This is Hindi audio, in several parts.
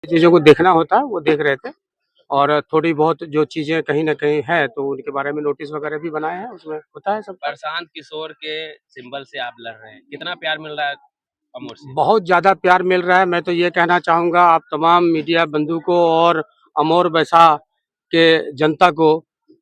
चीज़ों को देखना होता है, वो देख रहे थे और थोड़ी बहुत जो चीज़ें कहीं न कहीं हैं, तो उनके बारे में नोटिस वगैरह भी बनाए हैं, उसमें होता है सब। प्रशांत किशोर के सिंबल से आप लड़ रहे हैं, कितना प्यार मिल रहा है अमोर से? बहुत ज़्यादा प्यार मिल रहा है। मैं तो ये कहना चाहूँगा आप तमाम मीडिया बंधु को और अमोर बैसा के जनता को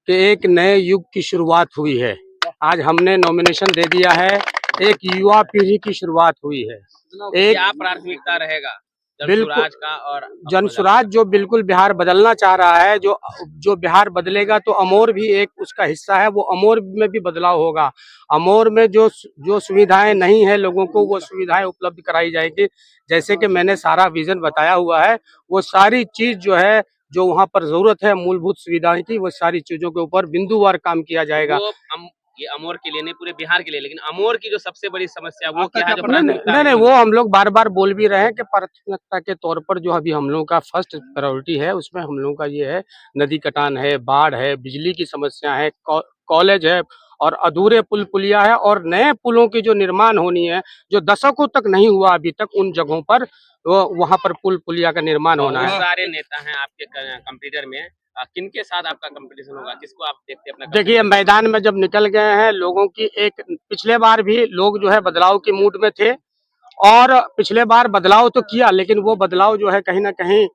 कि एक नए युग की शुरुआत हुई है। आज हमने नॉमिनेशन दे दिया है, एक युवा पीढ़ी की शुरुआत हुई है। एक क्या प्राथमिकता रहेगा बिल्कुल जनसुराज का और जनसुराज जो बिल्कुल बिहार बदलना चाह रहा है, जो जो बिहार बदलेगा तो अमोर भी एक उसका हिस्सा है, वो अमोर में भी बदलाव होगा। अमोर में जो जो सुविधाएं नहीं है लोगों को, वो सुविधाएं उपलब्ध कराई जाएगी। जैसे कि मैंने सारा विजन बताया हुआ है, वो सारी चीज जो है, जो वहाँ पर जरूरत है मूलभूत सुविधाएं की, वो सारी चीजों के ऊपर बिंदुवार काम किया जाएगा। वो ये अमोर के लिए नहीं, पूरे बिहार के लिए, लेकिन अमोर की जो सबसे बड़ी समस्या वो आपका क्या है जो नहीं प्राथमिकता नहीं में नहीं, नहीं वो है? हम लोग बार बार बोल भी रहे हैं कि प्राथमिकता के तौर पर जो अभी हम लोगों का फर्स्ट प्रायोरिटी है, उसमें हम लोगों का ये है, नदी कटान है, बाढ़ है, बिजली की समस्या है, कॉलेज है और अधूरे पुल पुलिया है और नए पुलों की जो निर्माण होनी है, जो दशकों तक नहीं हुआ अभी तक, उन जगहों पर वो वहां पर पुल पुलिया का निर्माण होना बहुत है। सारे नेता हैं आपके कंपटीटर में, किनके साथ आपका कंपटीशन होगा, किसको आप देखते हैं अपना देखिए, कंपटीटर? मैदान में जब निकल गए हैं लोगों की एक, पिछले बार भी लोग जो है बदलाव की मूड में थे और पिछले बार बदलाव तो किया, लेकिन वो बदलाव जो है कहीं ना कहीं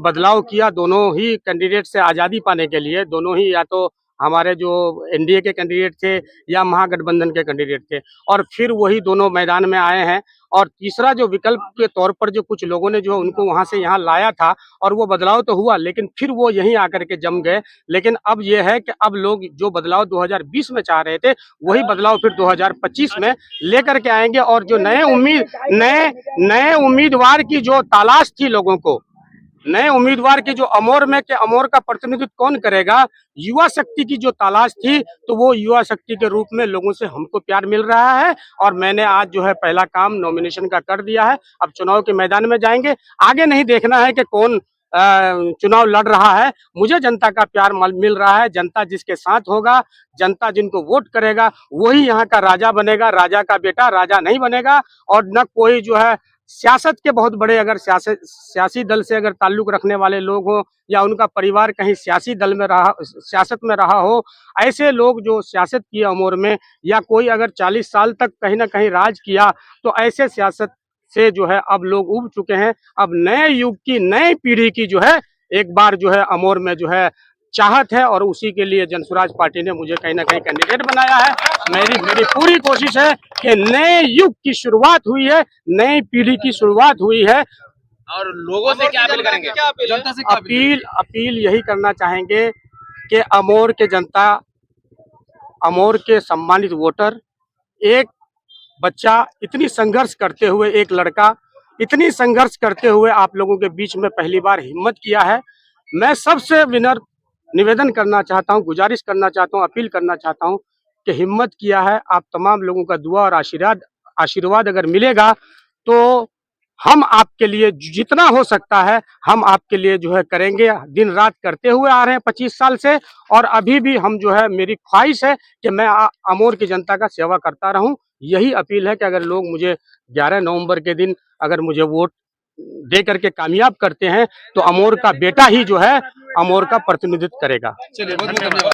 बदलाव किया दोनों ही कैंडिडेट से आज़ादी पाने के लिए। दोनों ही, या तो हमारे जो एनडीए के कैंडिडेट थे या महागठबंधन के कैंडिडेट थे, और फिर वही दोनों मैदान में आए हैं। और तीसरा जो विकल्प के तौर पर जो कुछ लोगों ने जो उनको वहां से यहाँ लाया था, और वो बदलाव तो हुआ, लेकिन फिर वो यहीं आकर के जम गए। लेकिन अब ये है कि अब लोग जो बदलाव 2020 में चाह रहे थे, वही बदलाव फिर 2025 में लेकर के आएंगे। और जो नए नए उम्मीदवार की जो तलाश थी लोगों को, नए उम्मीदवार की जो अमोर में के अमोर का प्रतिनिधित्व कौन करेगा, युवा शक्ति की जो तलाश थी, तो वो युवा शक्ति के रूप में लोगों से हमको प्यार मिल रहा है। और मैंने आज जो है पहला काम नॉमिनेशन का कर दिया है। अब चुनाव के मैदान में जाएंगे, आगे नहीं देखना है कि कौन चुनाव लड़ रहा है। मुझे जनता का प्यार मिल रहा है। जनता जिसके साथ होगा, जनता जिनको वोट करेगा, वही यहाँ का राजा बनेगा। राजा का बेटा राजा नहीं बनेगा। और न कोई जो है सियासत के बहुत बड़े, अगर सियासी दल से अगर ताल्लुक रखने वाले लोग हो, या उनका परिवार कहीं सियासी दल में रहा, सियासत में रहा हो, ऐसे लोग जो सियासत किए अमोर में, या कोई अगर 40 साल तक कहीं ना कहीं राज किया, तो ऐसे सियासत से जो है अब लोग उब चुके हैं। अब नए युग की, नई पीढ़ी की जो है एक बार जो है अमोर में जो है चाहत है, और उसी के लिए जनसुराज पार्टी ने मुझे कहीं ना कहीं कैंडिडेट बनाया है। मेरी मेरी पूरी कोशिश है कि नए युग की शुरुआत हुई है, नई पीढ़ी की शुरुआत हुई है। और लोगों से क्या अपील करेंगे? जनता से क्या अपील यही करना चाहेंगे कि अमोर के जनता, अमोर के सम्मानित वोटर, एक बच्चा इतनी संघर्ष करते हुए, एक लड़का इतनी संघर्ष करते हुए आप लोगों के बीच में पहली बार हिम्मत किया है। मैं सबसे विनम्र निवेदन करना चाहता हूं, गुजारिश करना चाहता हूं, अपील करना चाहता हूं कि हिम्मत किया है। आप तमाम लोगों का दुआ और आशीर्वाद अगर मिलेगा, तो हम आपके लिए जितना हो सकता है हम आपके लिए जो है करेंगे। दिन रात करते हुए आ रहे हैं 25 साल से, और अभी भी हम जो है, मेरी ख्वाहिश है कि मैं अमोर की जनता का सेवा करता रहूं। यही अपील है कि अगर लोग मुझे 11 नवंबर के दिन अगर मुझे वोट दे करके कामयाब करते हैं, तो अमोर का बेटा ही जो है अमोर का प्रतिनिधित्व करेगा। चलिए, बहुत बहुत धन्यवाद।